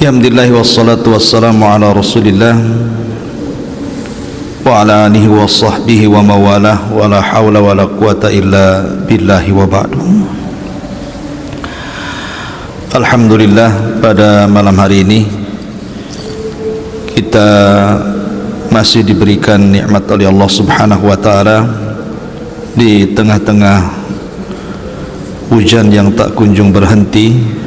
Alhamdulillah wassalatu wassalamu ala Rasulillah wa ala alihi wa sahbihi wa mawalah wa la hawla wa la quwata illa billahi wa ba'du. Alhamdulillah, pada malam hari ini kita masih diberikan nikmat oleh Allah Subhanahu wa taala di tengah-tengah hujan yang tak kunjung berhenti,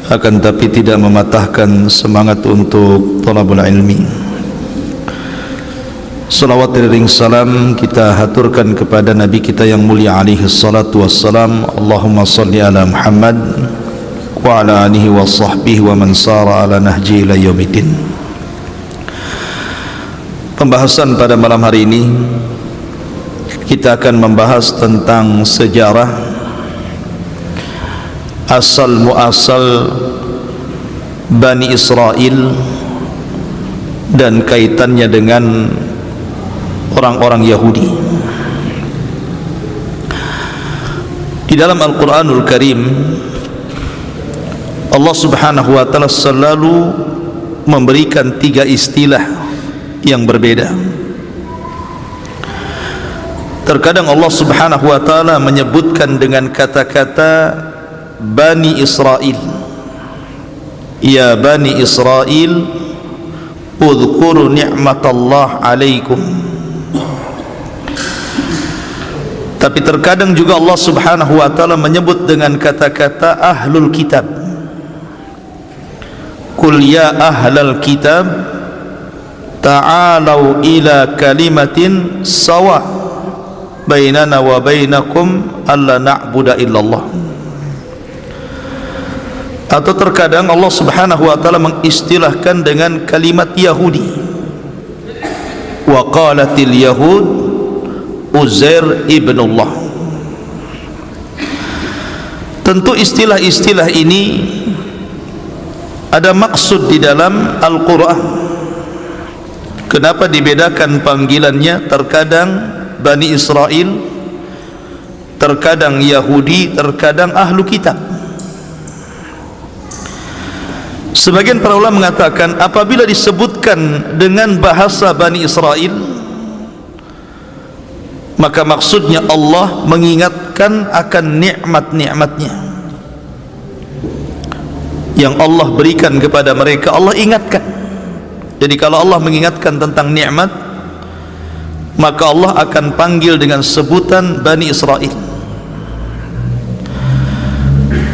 akan tapi tidak mematahkan semangat untuk thalabul ilmi. Salawat dan salam kita haturkan kepada Nabi kita yang mulia alaihi salatu wassalam. Allahumma salli ala Muhammad wa ala alihi wa sahbihi wa man sara ala nahji ila yaumiddin. Pembahasan pada malam hari ini kita akan membahas tentang sejarah asal muasal Bani Israel dan kaitannya dengan orang-orang Yahudi. Di dalam Al-Quranul Karim, Allah Subhanahu wa ta'ala selalu memberikan tiga istilah yang berbeda. Terkadang Allah Subhanahu wa ta'ala menyebutkan dengan kata-kata Bani Israel, ya Bani Israel udhkuru ni'matallah alaikum. Tapi terkadang juga Allah Subhanahu wa ta'ala menyebut dengan kata-kata ahlul kitab. Qul ya ahlal kitab ta'alau ila kalimatin sawa bainana wa bainakum alla na'budu illallah. Atau terkadang Allah Subhanahu wa ta'ala mengistilahkan dengan kalimat Yahudi. Wa qalatil yahud Uzair ibnullah. Tentu istilah-istilah ini ada maksud di dalam Al-Quran. Kenapa dibedakan panggilannya? Terkadang Bani Israel, terkadang Yahudi, terkadang ahlu kitab. Sebagian para ulama mengatakan apabila disebutkan dengan bahasa Bani Israel, maka maksudnya Allah mengingatkan akan nikmat-nikmatnya yang Allah berikan kepada mereka. Allah ingatkan. Jadi kalau Allah mengingatkan tentang nikmat, maka Allah akan panggil dengan sebutan Bani Israel.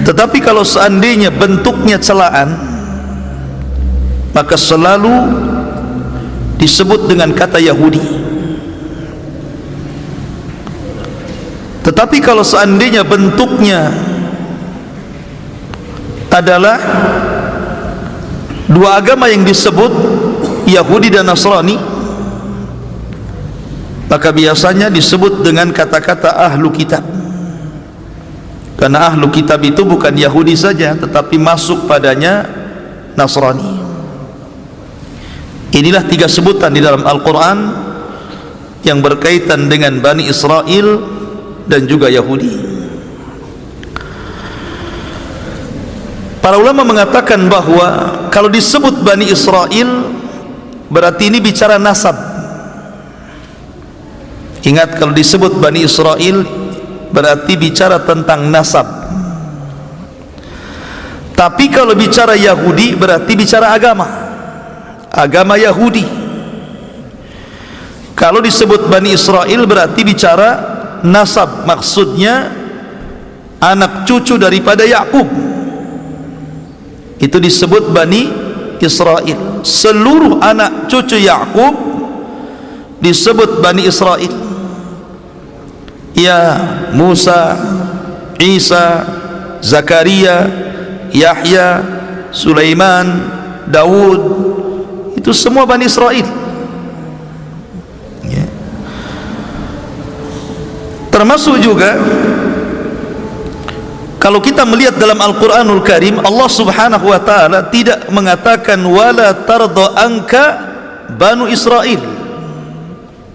Tetapi kalau seandainya bentuknya celaan, maka selalu disebut dengan kata Yahudi. Tetapi kalau seandainya bentuknya adalah dua agama yang disebut, Yahudi dan Nasrani, maka biasanya disebut dengan kata-kata ahlu kitab. Karena ahlu kitab itu bukan Yahudi saja, tetapi masuk padanya Nasrani. Inilah tiga sebutan di dalam Al-Quran yang berkaitan dengan Bani Israel dan juga Yahudi. Para ulama mengatakan bahwa kalau disebut Bani Israel, berarti ini bicara nasab. Ingat, kalau disebut Bani Israel berarti bicara tentang nasab. Tapi kalau bicara Yahudi berarti bicara agama Yahudi. Kalau disebut Bani Israel berarti bicara nasab, maksudnya anak cucu daripada Yakub. Itu disebut Bani Israel. Seluruh anak cucu Yakub disebut Bani Israel. Ya Musa, Isa, Zakaria, Yahya, Sulaiman, Daud, itu semua Bani Israel. Ya. Termasuk juga kalau kita melihat dalam Al-Quranul Karim, Allah Subhanahu wa ta'ala tidak mengatakan wala tarda anka Banu Israel,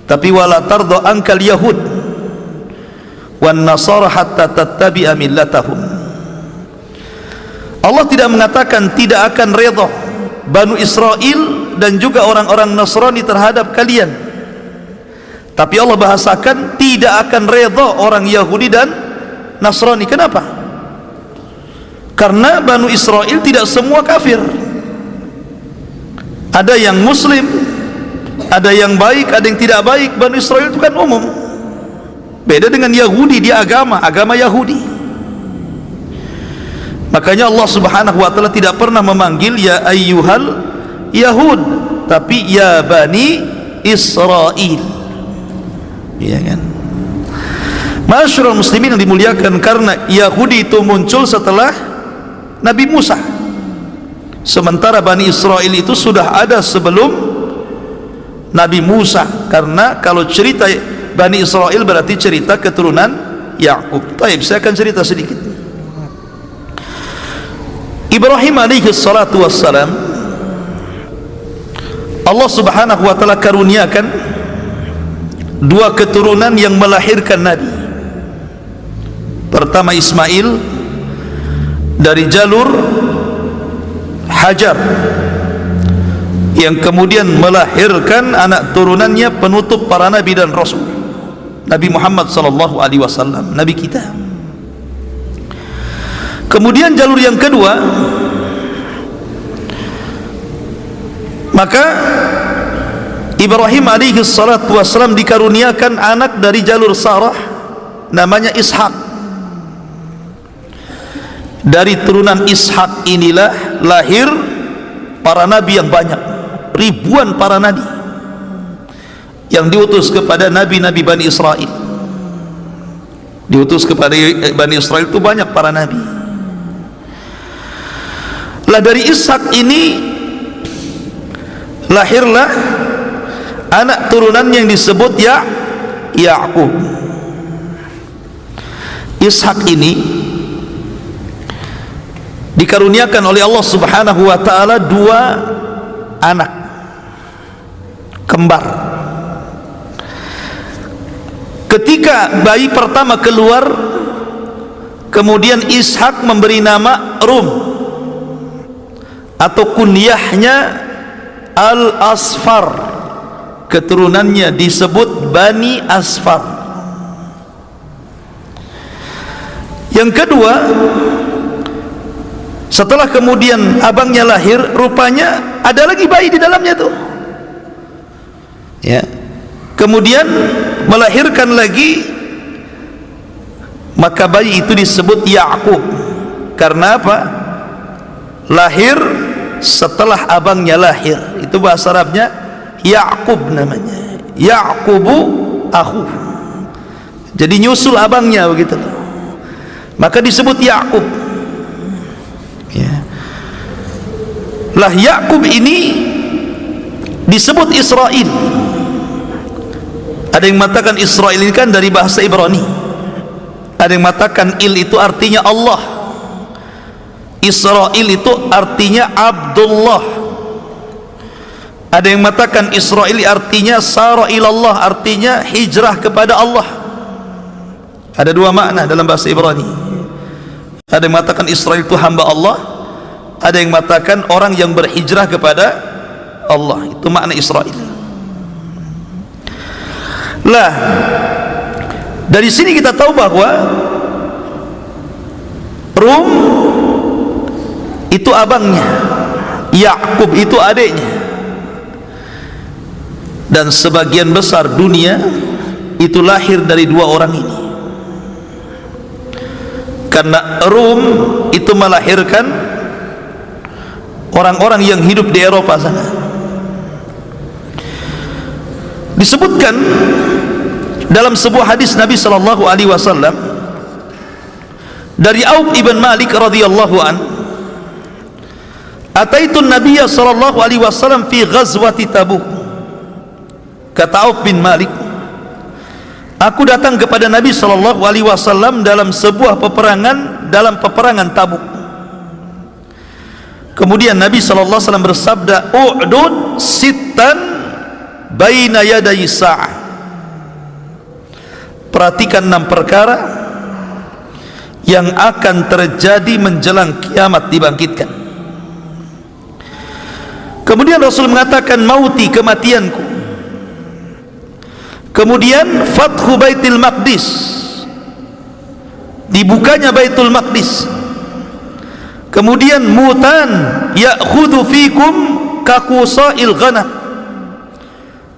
tapi wala tarda anka al-Yahud wan Nasara hatta tattabi'a millatahum. Allah tidak mengatakan tidak akan redha Banu Israel dan juga orang-orang Nasrani terhadap kalian, tapi Allah bahasakan tidak akan redha orang Yahudi dan Nasrani. Kenapa? Karena Banu Israel tidak semua kafir. Ada yang muslim, ada yang baik, ada yang tidak baik. Banu Israel itu kan umum. Beda dengan Yahudi, dia agama Yahudi. Makanya Allah Subhanahu wa taala tidak pernah memanggil ya ayyuhal Yahud, tapi ya Bani Israel. Iya kan? Masyarul muslimin yang dimuliakan, karena Yahudi itu muncul setelah Nabi Musa, sementara Bani Israel itu sudah ada sebelum Nabi Musa. Karena kalau cerita Bani Israel berarti cerita keturunan Yakub. Baik, saya akan cerita sedikit. Ibrahim alaihi salatu wassalam, Allah Subhanahu wa taala karuniakan dua keturunan yang melahirkan Nabi. Pertama Ismail dari jalur Hajar, yang kemudian melahirkan anak turunannya penutup para nabi dan rasul, Nabi Muhammad sallallahu alaihi wasallam, nabi kita. Kemudian jalur yang kedua, maka Ibrahim alaihi salatu wassalam dikaruniakan anak dari jalur Sarah, namanya Ishak. Dari turunan Ishak inilah lahir para nabi yang banyak, ribuan para nabi yang diutus kepada nabi-nabi Bani Israel. Diutus kepada Bani Israel itu banyak para nabi. Lah dari Ishak ini lahirlah anak turunan yang disebut Yakub. Ishak ini dikaruniakan oleh Allah Subhanahu wa taala dua anak kembar. Ketika bayi pertama keluar, kemudian Ishak memberi nama Rum, atau kunyahnya Al-Asfar, keturunannya disebut Bani Asfar. Yang kedua, setelah kemudian abangnya lahir, rupanya ada lagi bayi di dalamnya tuh, ya. Kemudian melahirkan lagi, maka bayi itu disebut Yakub. Karena apa? Lahir setelah abangnya lahir. Itu bahasa Arabnya Yakub namanya. Yakubu akhu. Jadi nyusul abangnya begitu tuh. Maka disebut Yakub. Ya. Lah Yakub ini disebut Israel. Ada yang mengatakan Israel ini kan dari bahasa Ibrani. Ada yang mengatakan il itu artinya Allah. Israel itu artinya Abdullah. Ada yang mengatakan Israel artinya sara ilallah, artinya hijrah kepada Allah. Ada dua makna dalam bahasa Ibrani. Ada yang mengatakan Israel itu hamba Allah, ada yang mengatakan orang yang berhijrah kepada Allah. Itu makna Israel. Lah, dari sini kita tahu bahwa Rum itu abangnya, Yakub itu adiknya, dan sebagian besar dunia itu lahir dari dua orang ini. Karena Rum itu melahirkan orang-orang yang hidup di Eropa sana. Disebutkan dalam sebuah hadis Nabi sallallahu alaihi wasallam dari Auf ibn Malik radhiyallahu an, ataitu Nabiy sallallahu alaihi wasallam fi ghazwati Tabuk. Kata Auf bin Malik, aku datang kepada Nabi sallallahu alaihi wasallam dalam sebuah peperangan, dalam peperangan Tabuk. Kemudian Nabi sallallahu alaihi wasallam bersabda, "U'dud sittan baina yaday sa'ah." Perhatikan 6 perkara yang akan terjadi menjelang kiamat dibangkitkan. Kemudian Rasul mengatakan, mauti, kematianku. Kemudian fathu Baitul Maqdis, dibukanya Baitul Maqdis. Kemudian mutan ya'khudhu fikum kaqusail ghanam.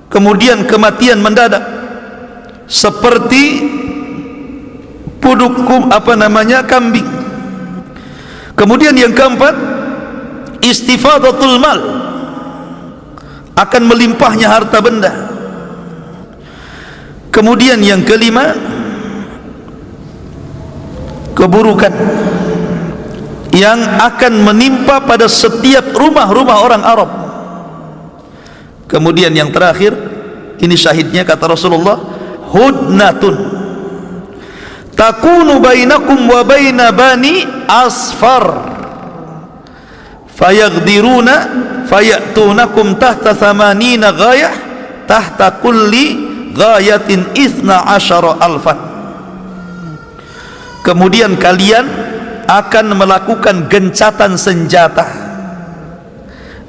Kemudian kematian mendadak seperti pudukum kambing. Kemudian yang keempat, istifadatul mal, akan melimpahnya harta benda. Kemudian yang kelima, keburukan yang akan menimpa pada setiap rumah-rumah orang Arab. Kemudian yang terakhir, ini syahidnya, kata Rasulullah, hudnatun takunu bainakum wa baina bani asfar fayaghdiruna fayatunakum tahta thamanina ghayah tahta kulli ghayatin ithna asyara alfan. Kemudian kalian akan melakukan gencatan senjata.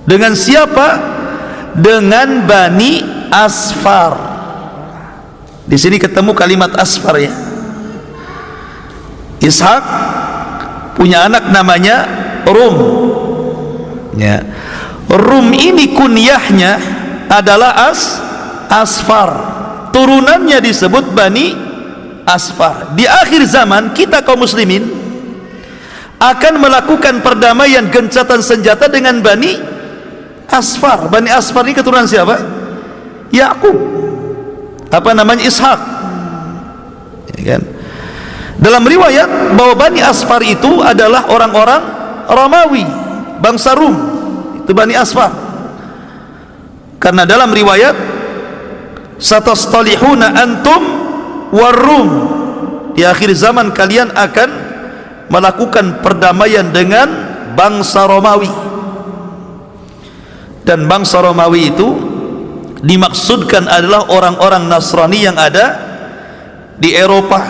Dengan siapa? Dengan Bani Asfar. Di sini ketemu kalimat Asfar, ya. Ishak punya anak namanya Rum, ya. Rum ini kunyahnya adalah Asfar, turunannya disebut Bani Asfar. Di akhir zaman kita kaum muslimin akan melakukan perdamaian gencatan senjata dengan Bani Asfar. Bani Asfar ini keturunan siapa? Yakub, Ishak, ya kan? Dalam riwayat bahwa Bani Asfar itu adalah orang-orang Romawi, bangsa Rum, itu Bani Asfar. Karena dalam riwayat satastalihuna antum warum, di akhir zaman kalian akan melakukan perdamaian dengan bangsa Romawi. Dan bangsa Romawi itu dimaksudkan adalah orang-orang Nasrani yang ada di Eropa.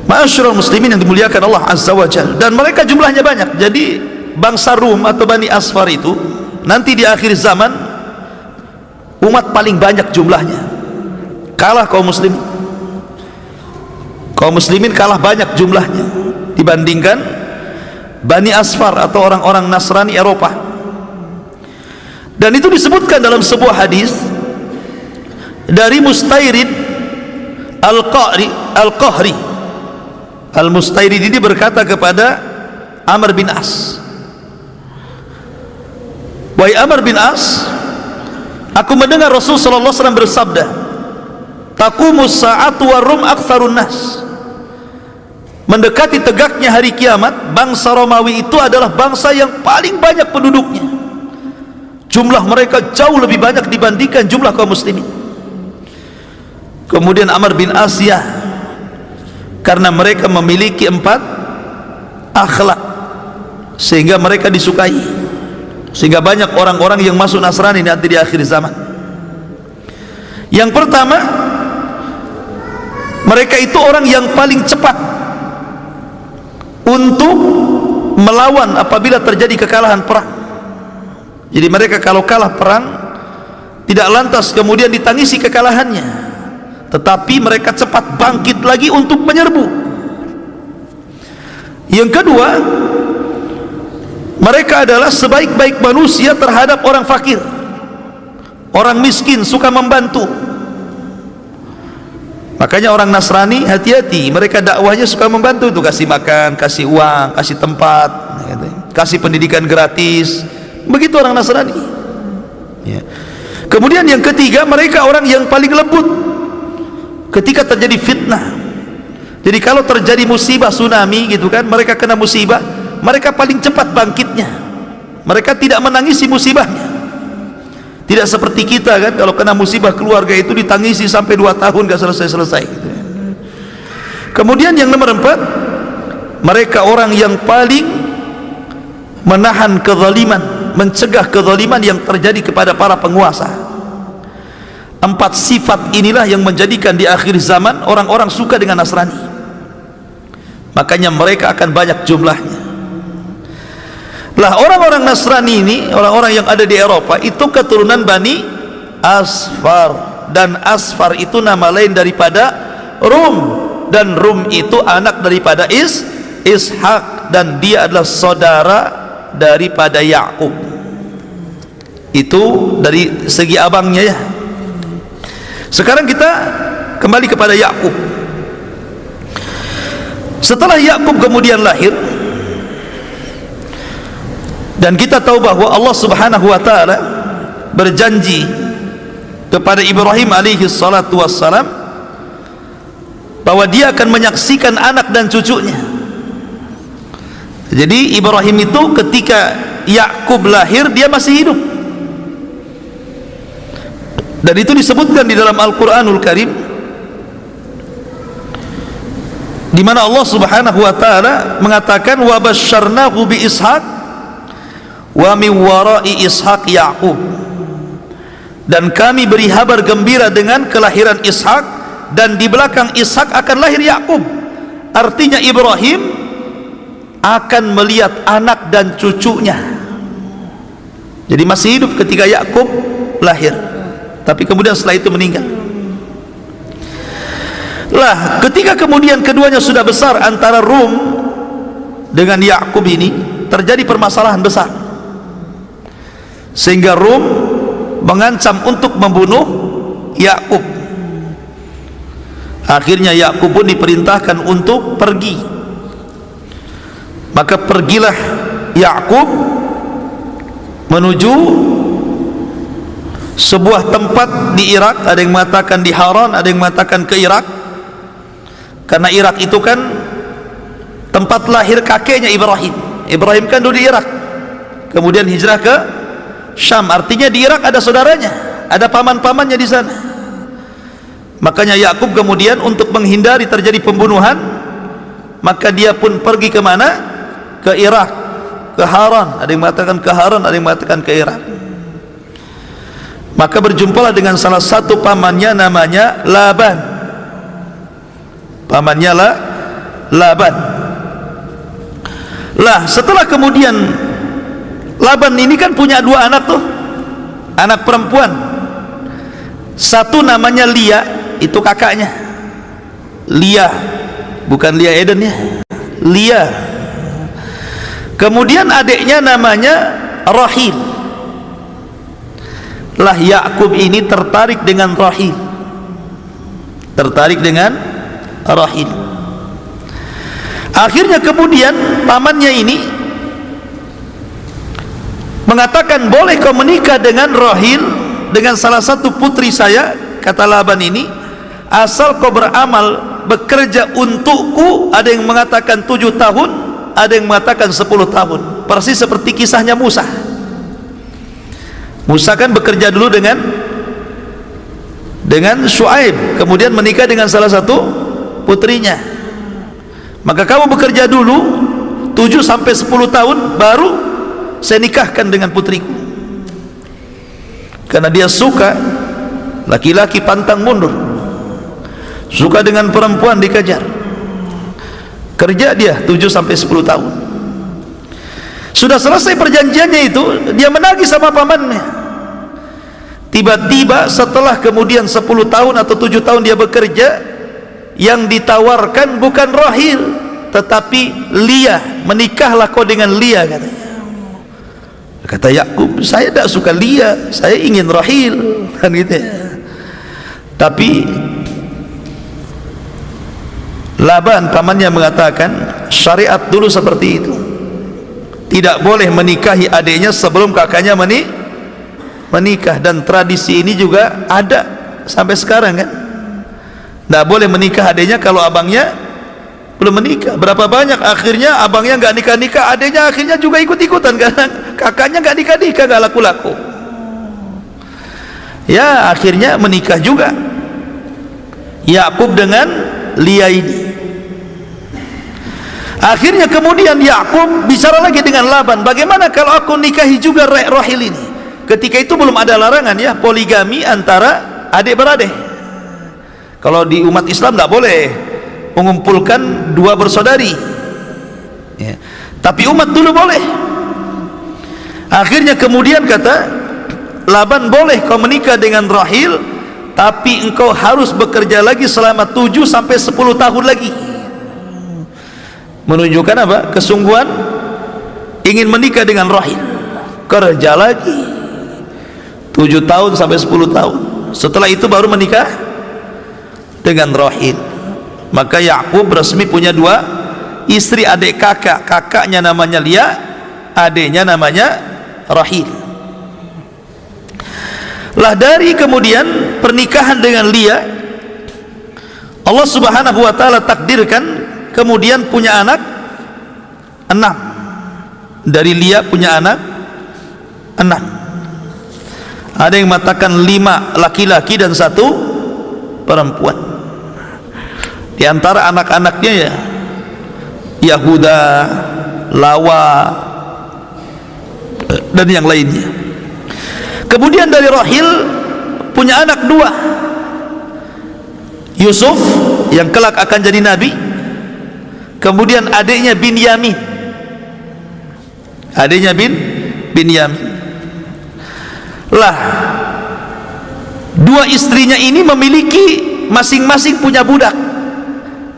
Ma'asyiral muslimin yang dimuliakan Allah Azza wa Jalla, dan mereka jumlahnya banyak. Jadi bangsa Rum atau Bani Asfar itu nanti di akhir zaman umat paling banyak jumlahnya, kalah kaum muslimin. Kaum muslimin kalah banyak jumlahnya dibandingkan Bani Asfar atau orang-orang Nasrani Eropa. Dan itu disebutkan dalam sebuah hadis dari Mustairid Al-Qahri. Al-Mustairid ini berkata kepada Amr bin As, wahai Amr bin As, aku mendengar Rasul sallallahu alaihi wasallam bersabda, taqumus sa'atu wa rum aktsarun nas. Mendekati tegaknya hari kiamat, bangsa Romawi itu adalah bangsa yang paling banyak penduduknya. Jumlah mereka jauh lebih banyak dibandingkan jumlah kaum muslimin. Kemudian Amr bin As, ya, karena mereka memiliki 4 akhlak sehingga mereka disukai, sehingga banyak orang-orang yang masuk Nasrani nanti di akhir zaman. Yang pertama, mereka itu orang yang paling cepat untuk melawan apabila terjadi kekalahan perang. Jadi mereka kalau kalah perang tidak lantas kemudian ditangisi kekalahannya, tetapi mereka cepat bangkit lagi untuk menyerbu. Yang kedua, mereka adalah sebaik-baik manusia terhadap orang fakir, orang miskin, suka membantu. Makanya orang Nasrani hati-hati, mereka dakwahnya suka membantu tuh, kasih makan, kasih uang, kasih tempat, kasih pendidikan gratis. Begitu orang Nasrani, ya. Kemudian yang ketiga, mereka orang yang paling lembut ketika terjadi fitnah. Jadi kalau terjadi musibah tsunami gitu kan, mereka kena musibah, mereka paling cepat bangkitnya. Mereka tidak menangisi musibahnya. Tidak seperti kita kan, kalau kena musibah keluarga itu ditangisi sampai 2 tahun gak selesai-selesai gitu. Kemudian yang nomor 4, mereka orang yang paling menahan kezaliman, mencegah kezaliman yang terjadi kepada para penguasa. 4 Empat sifat inilah yang menjadikan di akhir zaman orang-orang suka dengan Nasrani. Makanya mereka akan banyak jumlahnya. Lah orang-orang Nasrani ini, orang-orang yang ada di Eropa itu keturunan Bani Asfar, dan Asfar itu nama lain daripada Rum, dan Rum itu anak daripada Ishak, dan dia adalah saudara daripada Yakub. Itu dari segi abangnya ya. Sekarang kita kembali kepada Yakub. Setelah Yakub kemudian lahir, dan kita tahu bahwa Allah Subhanahu wa taala berjanji kepada Ibrahim alaihi salatu wassalam bahwa dia akan menyaksikan anak dan cucunya. Jadi Ibrahim itu ketika Yakub lahir dia masih hidup, dan itu disebutkan di dalam Al-Quranul Karim, di mana Allah Subhanahu wa taala mengatakan wa basyarnahu bi Ishaq wa min wara'i Ishaq Yaqub, dan kami beri kabar gembira dengan kelahiran Ishak, dan di belakang Ishak akan lahir Yakub. Artinya Ibrahim akan melihat anak dan cucunya. Jadi masih hidup ketika Yakub lahir, tapi kemudian setelah itu meninggal. Lah ketika kemudian keduanya sudah besar, antara Rum dengan Yakub ini terjadi permasalahan besar, sehingga Rum mengancam untuk membunuh Yakub. Akhirnya Yakub pun diperintahkan untuk pergi. Maka pergilah Yakub menuju sebuah tempat di Irak. Ada yang mengatakan di Haran, ada yang mengatakan ke Irak, karena Irak itu kan tempat lahir kakeknya Ibrahim. Ibrahim kan dulu di Irak, kemudian hijrah ke Syam. Artinya di Irak ada saudaranya, ada paman-pamannya di sana. Makanya Yakub kemudian untuk menghindari terjadi pembunuhan, maka dia pun pergi ke mana? Ke Irak, ke Haran. Ada yang mengatakan ke Haran, ada yang mengatakan ke Irak. Maka berjumpalah dengan salah satu pamannya namanya Laban. Pamannya Laban. Lah setelah kemudian Laban ini kan punya dua anak tuh, anak perempuan. Satu namanya Lia, itu kakaknya. Lia, bukan Lia Eden ya, Lia. Kemudian adiknya namanya Rahil. Lah Yakub ini tertarik dengan Rahil, tertarik dengan Rahil. Akhirnya kemudian pamannya ini mengatakan, boleh kau menikah dengan Rahil, dengan salah satu putri saya, kata Laban ini, asal kau beramal bekerja untukku. Ada yang mengatakan 7 tahun, ada yang mengatakan 10 tahun. Persis seperti kisahnya Musa. Musa kan bekerja dulu dengan Syuaib, kemudian menikah dengan salah satu putrinya. Maka kamu bekerja dulu 7 sampai 10 tahun, baru saya nikahkan dengan putriku. Karena dia suka laki-laki pantang mundur, suka dengan perempuan dikejar. Kerja dia 7 sampai 10 tahun. Sudah selesai perjanjiannya itu, dia menagih sama pamannya. Tiba-tiba setelah kemudian 10 tahun atau 7 tahun dia bekerja, yang ditawarkan bukan Rahil tetapi Lia. Menikahlah kau dengan Lia, katanya. Kata Yakub, saya tidak suka Lia, saya ingin Rahil, kan gitu ya. Tapi Laban pamannya mengatakan, syariat dulu seperti itu, tidak boleh menikahi adiknya sebelum kakaknya menikah. Dan tradisi ini juga ada sampai sekarang kan. Tidak boleh menikah adiknya kalau abangnya belum menikah. Berapa banyak akhirnya abangnya nggak nikah-nikah, adiknya akhirnya juga ikut-ikutan karena kakaknya nggak nikah-nikah, nggak laku-laku. Ya akhirnya menikah juga Yakub dengan Lia ini. Akhirnya kemudian Yakub bicara lagi dengan Laban, bagaimana kalau aku nikahi juga Rahil ini? Ketika itu belum ada larangan ya poligami antara adik beradik. Kalau di umat Islam tidak boleh mengumpulkan dua bersaudari ya. Tapi umat dulu boleh. Akhirnya kemudian kata Laban, boleh kau menikah dengan Rahil, tapi engkau harus bekerja lagi selama 7 sampai 10 tahun lagi. Menunjukkan apa? Kesungguhan ingin menikah dengan Rahil. Kerja lagi 7 tahun sampai 10 tahun. Setelah itu baru menikah dengan Rahil. Maka Yakub resmi punya 2 istri adik kakak. Kakaknya namanya Lia, adiknya namanya Rahil. Lah dari kemudian pernikahan dengan Lia, Allah Subhanahu wa taala takdirkan kemudian punya anak 6. Dari Lia punya anak 6. Ada yang mengatakan 5 laki-laki dan 1 perempuan. Di antara anak-anaknya ya Yahuda, Lawa, dan yang lainnya. Kemudian dari Rahil punya anak 2, Yusuf yang kelak akan jadi nabi. Kemudian adiknya Binyamin, Binyamin. Lah 2 istrinya ini memiliki masing-masing punya budak.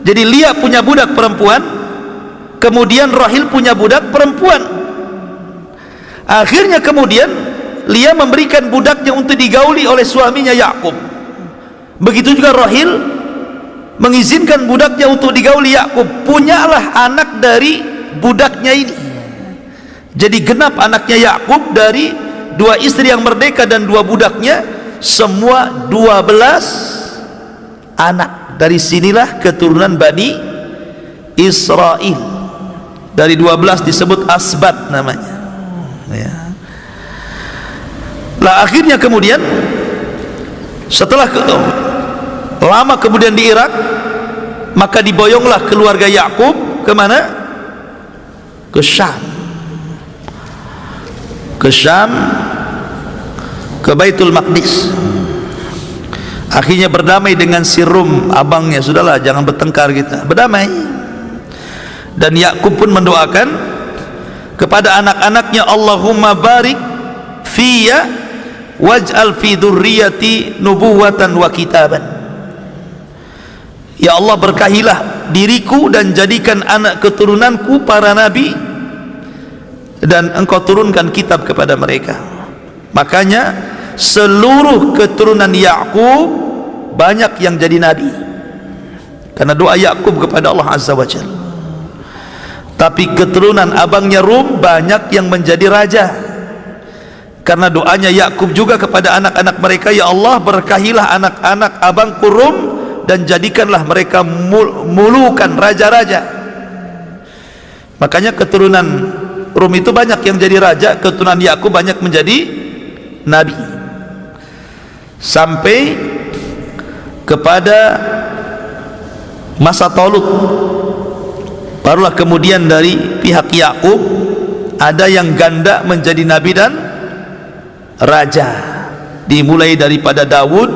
Jadi Lia punya budak perempuan, kemudian Rahil punya budak perempuan. Akhirnya kemudian Lia memberikan budaknya untuk digauli oleh suaminya Yakub. Begitu juga Rahil mengizinkan budaknya untuk digauli Yakub. Punyalah anak dari budaknya ini. Jadi genap anaknya Yakub dari 2 istri yang merdeka dan 2 budaknya, semua 12 anak. Dari sinilah keturunan Bani Israel. Dari 12 disebut Asbat namanya ya. Lah akhirnya kemudian setelah lama kemudian di Irak, maka diboyonglah keluarga Yakub kemana? Ke Syam, ke Baitul Maqdis. Akhirnya berdamai dengan si Rum, abangnya. Sudahlah, jangan bertengkar kita, berdamai. Dan Yakub pun mendoakan kepada anak-anaknya, Allahumma barik fiyya waj'al fi dzurriyyati nubuwatan wa kitaban. Ya Allah, berkahilah diriku dan jadikan anak keturunanku para nabi, dan engkau turunkan kitab kepada mereka. Makanya seluruh keturunan Yakub banyak yang jadi nabi karena doa Yakub kepada Allah Azza wa Jalla. Tapi keturunan abangnya Rum banyak yang menjadi raja karena doanya Yakub juga kepada anak-anak mereka, ya Allah berkahilah anak-anak abangku Rum dan jadikanlah mereka mulukan, raja-raja. Makanya keturunan Rum itu banyak yang jadi raja, keturunan Yakub banyak menjadi nabi. Sampai kepada masa Talut, barulah kemudian dari pihak Yakub ada yang ganda menjadi nabi dan raja, dimulai daripada Daud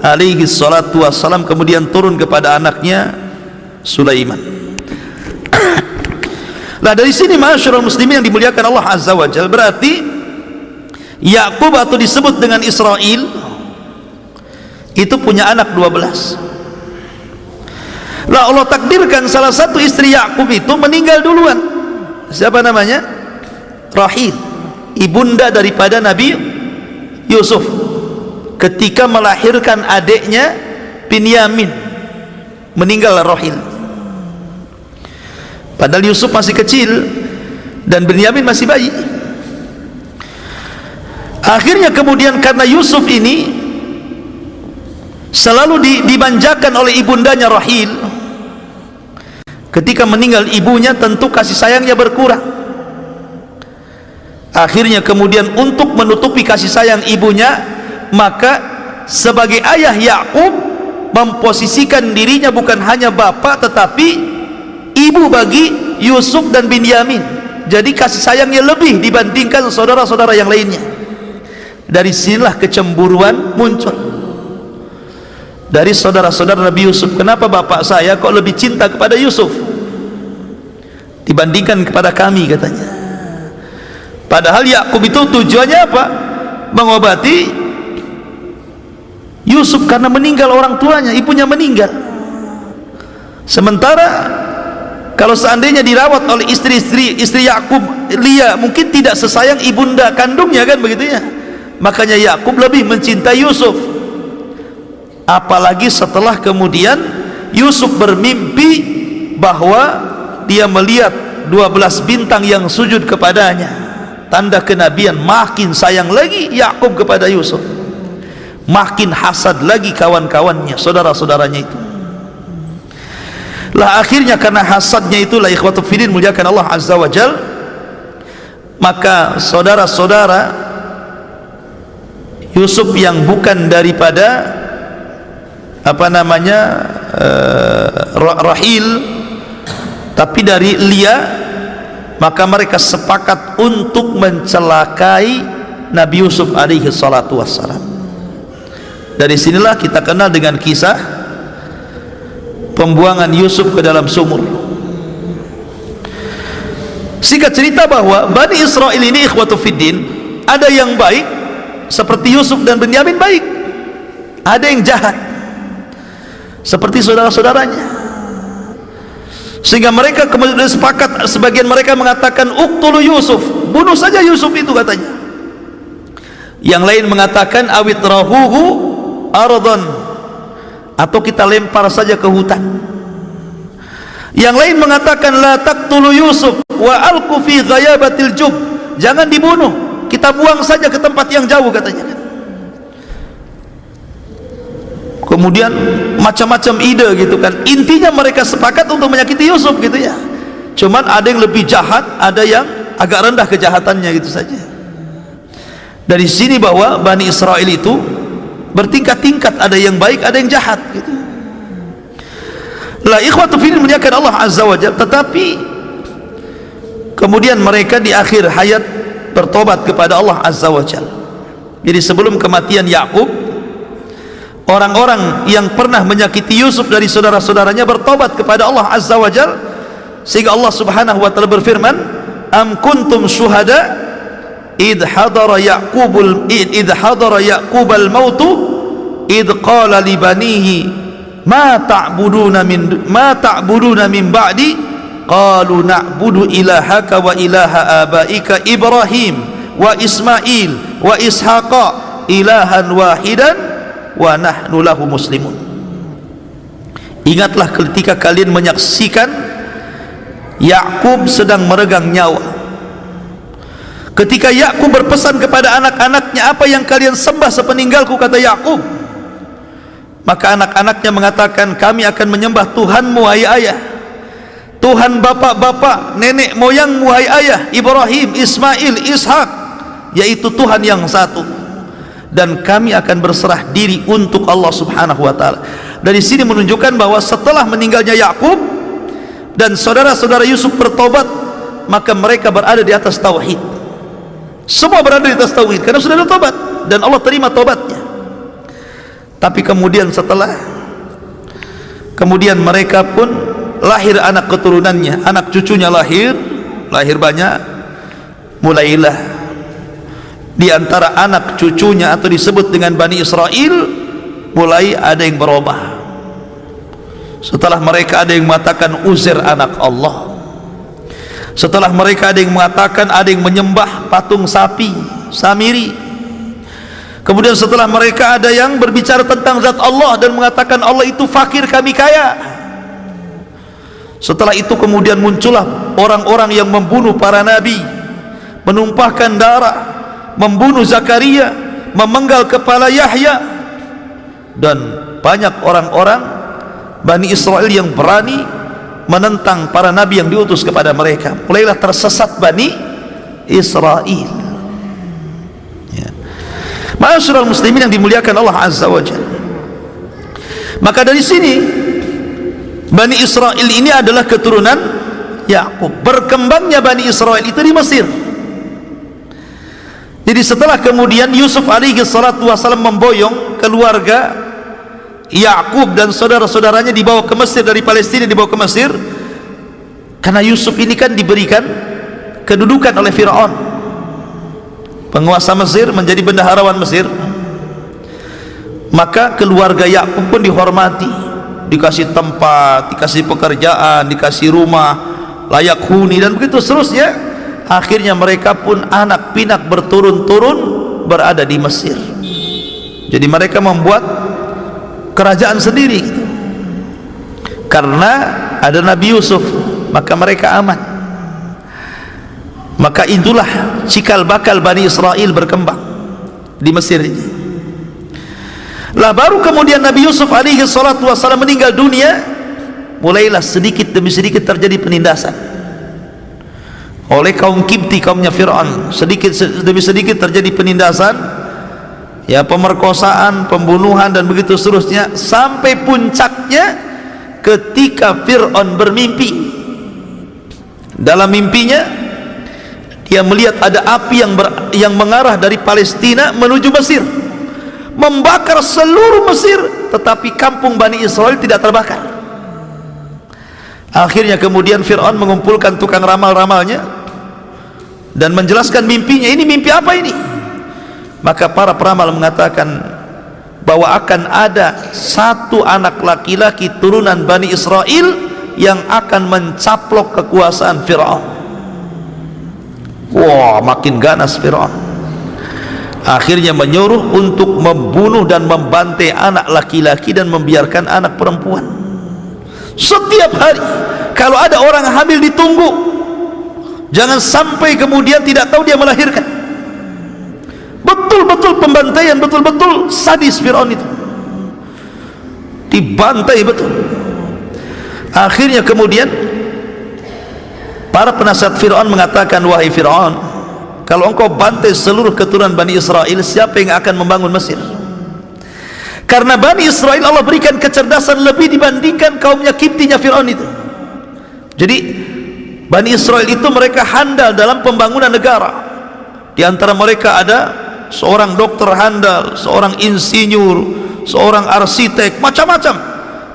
alaihi salatu wassalam, kemudian turun kepada anaknya Sulaiman. Nah dari sini masyarul muslimin yang dimuliakan Allah Azza wa Jalla, berarti Yakub atau disebut dengan Israel itu punya anak 12. Lah Allah takdirkan salah satu istri Yakub itu meninggal duluan. Siapa namanya? Rahil, ibunda daripada Nabi Yusuf, ketika melahirkan adiknya Binyamin, meninggal Rahil. Padahal Yusuf masih kecil dan Binyamin masih bayi. Akhirnya kemudian karena Yusuf ini selalu dimanjakan oleh ibundanya Rahil, ketika meninggal ibunya tentu kasih sayangnya berkurang. Akhirnya kemudian untuk menutupi kasih sayang ibunya, maka sebagai ayah Yakub memposisikan dirinya bukan hanya bapak tetapi ibu bagi Yusuf dan Binyamin. Jadi kasih sayangnya lebih dibandingkan saudara-saudara yang lainnya. Dari sinilah kecemburuan muncul. dari saudara-saudara Nabi Yusuf, kenapa bapak saya kok lebih cinta kepada Yusuf dibandingkan kepada kami, katanya. Padahal Yakub itu tujuannya apa? Mengobati Yusuf karena meninggal orang tuanya, ibunya meninggal. Sementara kalau seandainya dirawat oleh istri Yakub, Lia, mungkin tidak sesayang ibunda kandungnya, kan begitu ya. Makanya Yakub lebih mencintai Yusuf. Apalagi setelah kemudian Yusuf bermimpi bahwa dia melihat 12 bintang yang sujud kepadanya, tanda kenabian. Makin sayang lagi Yakub kepada Yusuf, makin hasad lagi kawan-kawannya, saudara-saudaranya itu. Lah akhirnya karena hasadnya itulah, ikhwatu fiddin, muliakan Allah azza wa jal, maka saudara-saudara Yusuf yang bukan daripada Rahil, tapi dari Lia, maka mereka sepakat untuk mencelakai Nabi Yusuf alaihi salatu wassalam. Dari sinilah kita kenal dengan kisah pembuangan Yusuf ke dalam sumur. Singkat cerita bahwa Bani Israel ini, ikhwatu fiddin, ada yang baik seperti Yusuf dan Benyamin baik, ada yang jahat seperti saudara-saudaranya, sehingga mereka kemudian sepakat. Sebagian mereka mengatakan uqtulu Yusuf, bunuh saja Yusuf itu, katanya. Yang lain mengatakan awit rahuhu ardhan, atau kita lempar saja ke hutan. Yang lain mengatakan la taqtulu Yusuf wa alqu fi ghayabatil jub, jangan dibunuh, kita buang saja ke tempat yang jauh, katanya. Kemudian macam-macam ide gitu kan. Intinya mereka sepakat untuk menyakiti Yusuf gitu ya. Cuman ada yang lebih jahat, ada yang agak rendah kejahatannya, gitu saja. Dari sini bahwa Bani Israel itu bertingkat-tingkat, ada yang baik, ada yang jahat gitu. La ikhwatu fiddin, muliakan Allah azza wa jalla. Tetapi kemudian mereka di akhir hayat bertobat kepada Allah azza wa jalla. Jadi sebelum kematian Yakub, orang-orang yang pernah menyakiti Yusuf dari saudara-saudaranya bertobat kepada Allah azza wa jalla, sehingga Allah subhanahu wa ta'ala berfirman, am kuntum syuhada idh hadara Ya'qubal mautu idh qala li banihi ma ta'buduna min ba'di qalu na'budu ilahaka wa ilaha abaika Ibrahim wa Ismail wa Ishaqa ilahan wahidan wa nahnu lahu muslimun. Ingatlah ketika kalian menyaksikan Yakub sedang meregang nyawa. Ketika Yakub berpesan kepada anak-anaknya, apa yang kalian sembah sepeninggalku, kata Yakub. Maka anak-anaknya mengatakan, kami akan menyembah Tuhanmu wahai ayah, Tuhan bapak-bapak nenek moyangmu wahai ayah, Ibrahim, Ismail, Ishak, yaitu Tuhan yang satu, dan kami akan berserah diri untuk Allah subhanahu wa ta'ala. Dari sini menunjukkan bahwa setelah meninggalnya Yakub dan saudara-saudara Yusuf bertobat, maka mereka berada di atas tauhid. Semua berada di atas tauhid karena sudah bertobat dan Allah terima tobatnya. Tapi kemudian kemudian mereka pun lahir anak keturunannya, anak cucunya lahir banyak. Mulailah di antara anak cucunya atau disebut dengan Bani Israel, mulai ada yang berubah. Setelah mereka ada yang mengatakan Uzair anak Allah. Setelah mereka ada yang mengatakan, ada yang menyembah patung sapi Samiri. Kemudian setelah mereka ada yang berbicara tentang zat Allah dan mengatakan Allah itu fakir, kami kaya. Setelah itu kemudian muncullah orang-orang yang membunuh para nabi, menumpahkan darah, membunuh Zakaria, memenggal kepala Yahya, dan banyak orang-orang Bani Israel yang berani menentang para nabi yang diutus kepada mereka. Mulailah tersesat Bani Israel ya. Ma'asyiral muslimin yang dimuliakan Allah azza wa jalla. Maka dari sini Bani Israel ini adalah keturunan Yakub. Berkembangnya Bani Israel itu di Mesir. Jadi setelah kemudian Yusuf alaihi salatu wasallam memboyong keluarga Yakub dan saudara-saudaranya dibawa ke Mesir, dari Palestina dibawa ke Mesir, karena Yusuf ini kan diberikan kedudukan oleh Fir'aun, penguasa Mesir, menjadi bendaharawan Mesir. Maka keluarga Yakub pun dihormati, dikasih tempat, dikasih pekerjaan, dikasih rumah layak huni, dan begitu seterusnya. Akhirnya mereka pun anak pinak berturun-turun berada di Mesir. Jadi mereka membuat kerajaan sendiri gitu. Karena ada Nabi Yusuf, maka mereka aman. Maka itulah cikal bakal Bani Israel berkembang di Mesir ini. Lah baru kemudian Nabi Yusuf alaihi salatu wassalam meninggal dunia, mulailah sedikit demi sedikit terjadi penindasan oleh kaum Kipti, kaumnya Fir'aun. Sedikit demi sedikit terjadi penindasan, ya, pemerkosaan, pembunuhan, dan begitu seterusnya, sampai puncaknya ketika Fir'aun bermimpi. Dalam mimpinya dia melihat ada api yang mengarah dari Palestina menuju Mesir, membakar seluruh Mesir, tetapi kampung Bani Israel tidak terbakar. Akhirnya kemudian Fir'aun mengumpulkan tukang ramal-ramalnya dan menjelaskan mimpinya. Ini mimpi apa ini? Maka para peramal mengatakan bahwa akan ada satu anak laki-laki turunan Bani Israel yang akan mencaplok kekuasaan Fir'aun. Wah, makin ganas Fir'aun. Akhirnya menyuruh untuk membunuh dan membantai anak laki-laki dan membiarkan anak perempuan. Setiap hari kalau ada orang hamil ditunggu, jangan sampai kemudian tidak tahu dia melahirkan. Betul-betul pembantaian, betul-betul sadis Fir'aun itu, dibantai betul. Akhirnya kemudian para penasihat Fir'aun mengatakan, wahai Fir'aun, kalau engkau bantai seluruh keturunan Bani Israel, siapa yang akan membangun Mesir? Karena Bani Israel Allah berikan kecerdasan lebih dibandingkan kaumnya Kiptinya Fir'aun itu. Jadi Bani Israel itu mereka handal dalam pembangunan negara. Di antara mereka ada seorang dokter handal, seorang insinyur, seorang arsitek, macam-macam.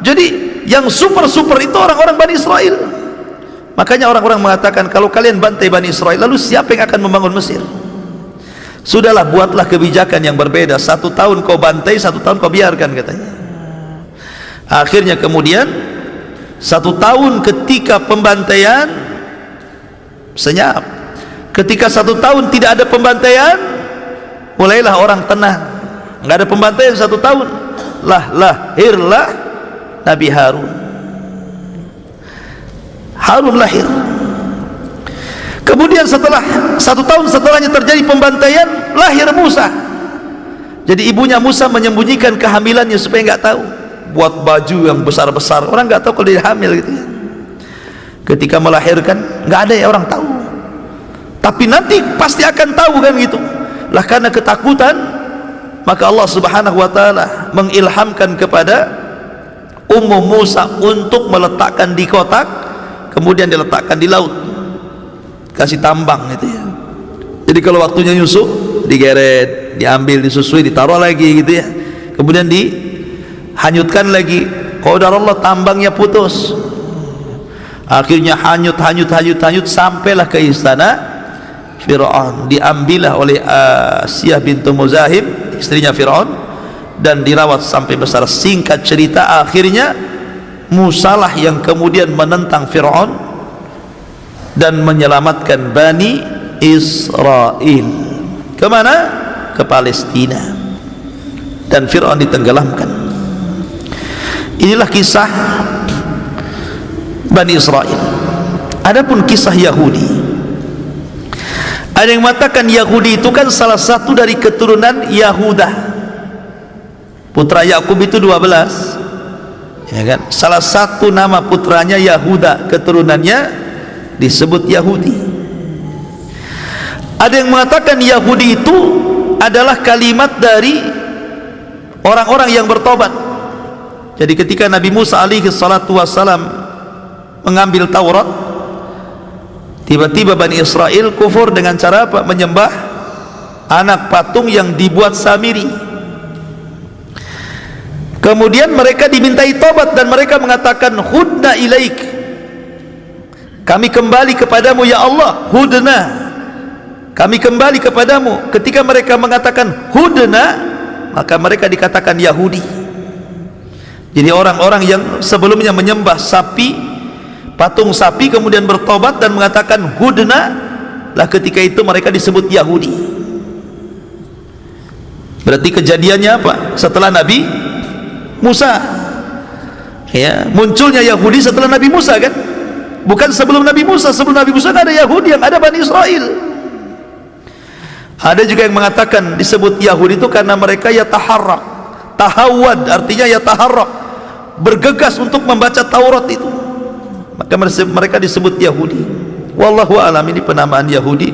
Jadi yang super-super itu orang-orang Bani Israel. Makanya orang-orang mengatakan, kalau kalian bantai Bani Israel, lalu siapa yang akan membangun Mesir? Sudahlah, buatlah kebijakan yang berbeda. 1 tahun kau bantai, 1 tahun kau biarkan, katanya. Akhirnya kemudian 1 tahun ketika pembantaian, senyap. Ketika 1 tahun tidak ada pembantaian, mulailah orang tenang. Nggak ada pembantaian 1 tahun, lahirlah Nabi Harun. Harun lahir. Kemudian setelah 1 tahun setelahnya terjadi pembantaian, lahir Musa. Jadi ibunya Musa menyembunyikan kehamilannya supaya nggak tahu, buat baju yang besar-besar, orang nggak tahu kalau dia hamil gitu ya. Ketika melahirkan nggak ada yang orang tahu, tapi nanti pasti akan tahu kan gitu lah. Karena ketakutan, maka Allah subhanahu wa ta'ala mengilhamkan kepada Ummu Musa untuk meletakkan di kotak, kemudian diletakkan di laut, kasih tambang gitu ya. Jadi kalau waktunya nyusu, digeret, diambil, disusui, ditaruh lagi gitu ya, kemudian dihanyutkan lagi. Qadarullah, tambangnya putus. Akhirnya hanyut sampailah ke istana Fir'aun. Diambillah oleh Asiyah bintu Muzahim, istrinya Fir'aun, dan dirawat sampai besar. Singkat cerita, akhirnya Musalah yang kemudian menentang Fir'aun dan menyelamatkan Bani Israel. Kemana? Ke Palestina. Dan Fir'aun ditenggelamkan. Inilah kisah Bani Israel. Adapun kisah Yahudi, ada yang mengatakan Yahudi itu kan salah satu dari keturunan Yahuda. Putra Yakub itu 12, ya kan? Salah satu nama putranya Yahuda, keturunannya disebut Yahudi. Ada yang mengatakan Yahudi itu adalah kalimat dari orang-orang yang bertobat. Jadi ketika Nabi Musa alaihi salatu wassalam mengambil Taurat, tiba-tiba Bani Israel kufur dengan cara apa? Menyembah anak patung yang dibuat Samiri. Kemudian mereka dimintai tobat dan mereka mengatakan hudna ilaik, kami kembali kepadamu ya Allah. Hudna, kami kembali kepadamu. Ketika mereka mengatakan hudna, maka mereka dikatakan Yahudi. Jadi orang-orang yang sebelumnya menyembah sapi, patung sapi, kemudian bertobat dan mengatakan hudna, lah ketika itu mereka disebut Yahudi. Berarti kejadiannya apa? Setelah Nabi Musa, ya, munculnya Yahudi setelah Nabi Musa kan, bukan sebelum Nabi Musa. Sebelum Nabi Musa ada Yahudi, yang ada Bani Israel. Ada juga yang mengatakan disebut Yahudi itu karena mereka yataharrak, tahawad artinya yataharrak, bergegas untuk membaca Taurat itu, maka mereka disebut Yahudi. Wallahu a'lam, ini penamaan Yahudi,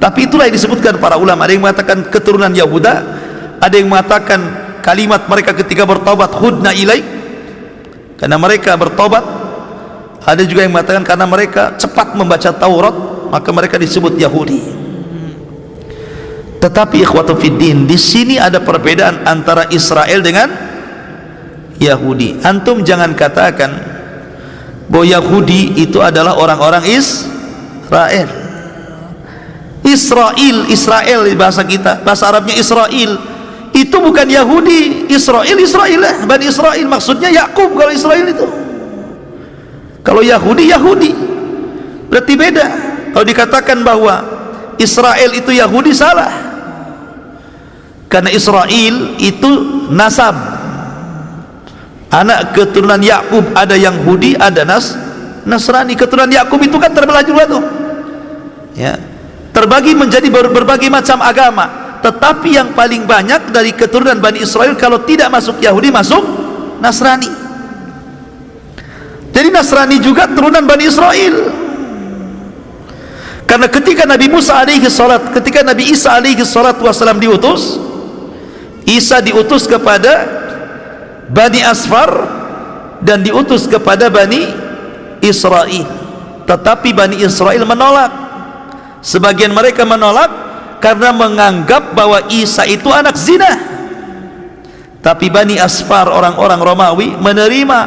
tapi itulah yang disebutkan para ulama. Ada yang mengatakan keturunan Yahuda, ada yang mengatakan kalimat mereka ketika bertobat hudna ilaik, karena mereka bertobat. Ada juga yang mengatakan karena mereka cepat membaca Taurat, maka mereka disebut Yahudi. Tetapi ikhwatu fiddin, di sini ada perbedaan antara Israel dengan Yahudi. Antum jangan katakan bahwa Yahudi itu adalah orang-orang Israel. Israel di bahasa kita, bahasa Arabnya Israel, itu bukan Yahudi. Israel lah, Bani Israel, maksudnya Yakub. Kalau Israel itu, kalau Yahudi berarti beda. Kalau dikatakan bahwa Israel itu Yahudi, salah, karena Israel itu nasab, anak keturunan Yakub. Ada Yahudi, ada Nasrani. Keturunan Yakub itu kan terbelah juga tuh, ya, terbagi menjadi berbagai macam agama. Tetapi yang paling banyak dari keturunan Bani Israel, kalau tidak masuk Yahudi, masuk Nasrani. Jadi Nasrani juga turunan Bani Israel. Karena ketika Nabi Isa alaihi salatu wassalam diutus, Isa diutus kepada Bani Asfar dan diutus kepada Bani Israel. Tetapi Bani Israel menolak. Sebagian mereka menolak karena menganggap bahwa Isa itu anak zina. Tapi Bani Asfar, orang-orang Romawi, menerima.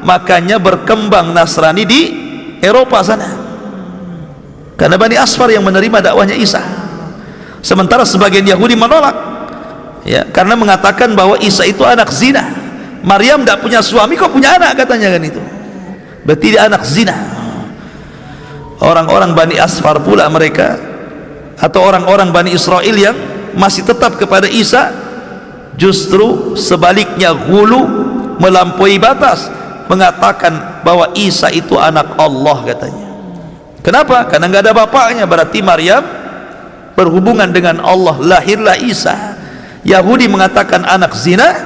Makanya berkembang Nasrani di Eropa sana, karena Bani Asfar yang menerima dakwahnya Isa. Sementara sebagian Yahudi menolak, ya, karena mengatakan bahwa Isa itu anak zina. Maryam tidak punya suami, kok punya anak, katanya kan, itu berarti dia anak zina. Orang-orang Bani Asfar pula mereka, atau orang-orang Bani Israel yang masih tetap kepada Isa, justru sebaliknya, ghulu, melampaui batas, mengatakan bahwa Isa itu anak Allah, katanya. Kenapa? Karena nggak ada bapaknya. Berarti Maryam berhubungan dengan Allah, lahirlah Isa. Yahudi mengatakan anak zina,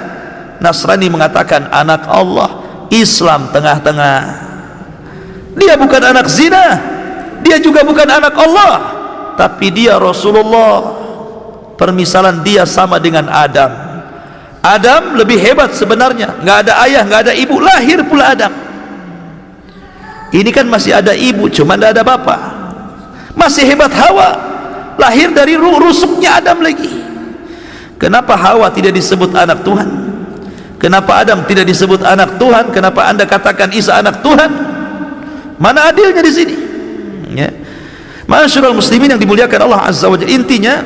Nasrani mengatakan anak Allah. Islam tengah-tengah, dia bukan anak zina, dia juga bukan anak Allah, tapi dia Rasulullah. Permisalan dia sama dengan Adam. Adam lebih hebat sebenarnya, nggak ada ayah, nggak ada ibu, lahir pula Adam. Ini kan masih ada ibu, cuma nggak ada bapak. Masih hebat Hawa, lahir dari rusuknya Adam lagi. Kenapa Hawa tidak disebut anak Tuhan? Kenapa Adam tidak disebut anak Tuhan? Kenapa Anda katakan Isa anak Tuhan? Mana adilnya di sini? Ya. Masyarul muslimin yang dimuliakan Allah Azza wa Jalla, intinya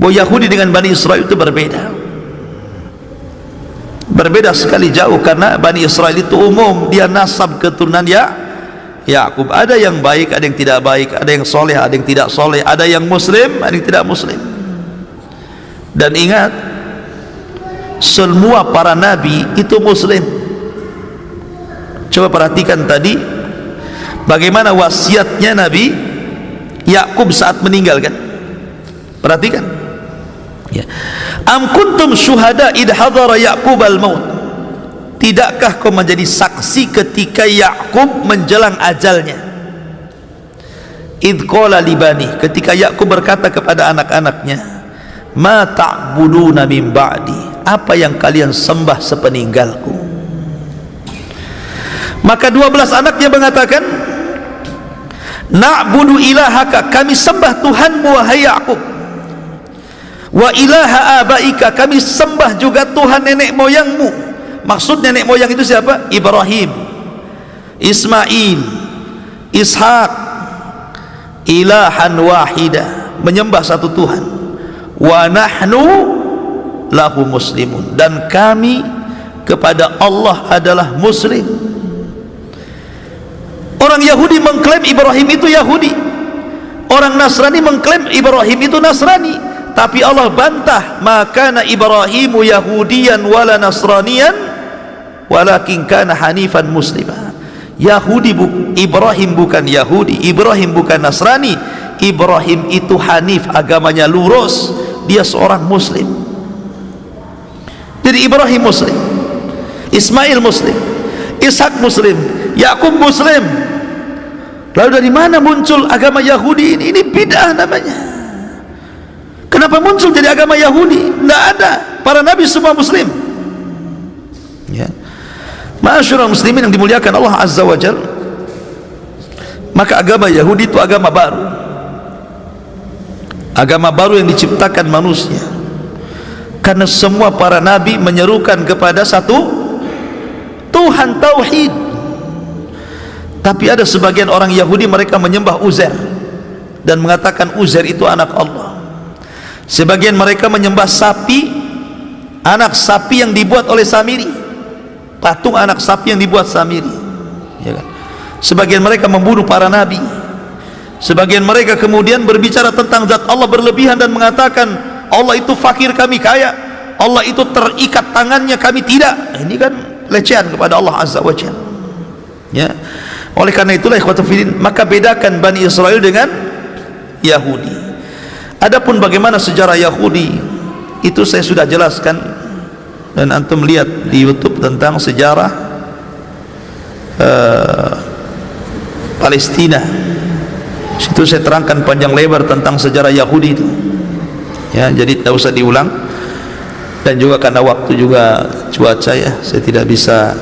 bahwa Yahudi dengan Bani Israel itu berbeda sekali jauh. Karena Bani Israel itu umum, dia nasab keturunan Yakub. Ada yang baik, ada yang tidak baik, ada yang soleh, ada yang tidak soleh, ada yang muslim, ada yang tidak muslim. Dan ingat, semua para nabi itu muslim. Coba perhatikan tadi bagaimana wasiatnya Nabi Yakub saat meninggalkan. Perhatikan, ya. Am kuntum syuhada id hadara Yaqub al-maut. Tidakkah kau menjadi saksi ketika Yakub menjelang ajalnya? Id qala libani, ketika Yakub berkata kepada anak-anaknya, ma ta'buduna min ba'di, apa yang kalian sembah sepeninggalku? Maka 12 anaknya mengatakan, na'budu ilahaka, kami sembah Tuhanmu wahai Yakub, Wa ilaha abaika, kami sembah juga Tuhan nenek moyangmu. Maksud nenek moyang itu siapa? Ibrahim, Ismail, Ishak. Ilahan wahida, menyembah satu Tuhan. Wa nahnu lahu muslimun, dan kami kepada Allah adalah muslim. Orang Yahudi mengklaim Ibrahim itu Yahudi, orang Nasrani mengklaim Ibrahim itu Nasrani, tapi Allah bantah, maka Ibrahimu Yahudiyan wala Nasraniyan walakin kana hanifan muslimah. Ibrahim bukan Yahudi, Ibrahim bukan Nasrani, Ibrahim itu hanif, agamanya lurus, dia seorang muslim. Jadi Ibrahim muslim, Ismail muslim, Ishak muslim, Yakub muslim. Lalu dari mana muncul agama Yahudi ini? Ini bid'ah namanya. Kenapa muncul jadi agama Yahudi? Tidak ada, para nabi semua muslim. Ya. Ma'asyiral muslimin yang dimuliakan Allah Azza wa Jalla, maka agama Yahudi itu agama baru, agama baru yang diciptakan manusia, karena semua para nabi menyerukan kepada satu Tuhan, tauhid. Tapi ada sebagian orang Yahudi, mereka menyembah Uzair dan mengatakan Uzair itu anak Allah. Sebagian mereka menyembah sapi, anak sapi yang dibuat oleh Samiri, patung anak sapi yang dibuat Samiri, ya kan? Sebagian mereka membunuh para nabi. Sebagian mereka kemudian berbicara tentang zat Allah berlebihan dan mengatakan Allah itu fakir, kami kaya. Allah itu terikat tangannya, kami tidak. Ini kan pelecehan kepada Allah Azza wa Jalla. Ya. Oleh karena itulah ikhwatul fillah, maka bedakan Bani Israel dengan Yahudi. Adapun bagaimana sejarah Yahudi itu saya sudah jelaskan, dan antum lihat di YouTube tentang sejarah Palestina. Situ saya terangkan panjang lebar tentang sejarah Yahudi itu. Ya, jadi tidak usah diulang. Dan juga karena waktu juga cuaca, ya, saya tidak bisa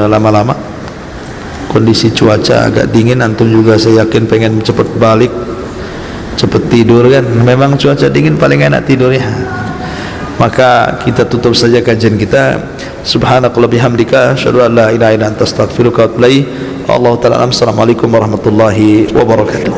lama-lama. Kondisi cuaca agak dingin, antum juga saya yakin pengen cepat balik, cepat tidur kan. Memang cuaca dingin paling enak tidurnya. Maka kita tutup saja kajian kita. Subhanakallah bihamdika, asyhadu an la ilaha illa anta, astaghfiruka wa atubu ilaik. Allah taala. Assalamualaikum warahmatullahi wabarakatuh.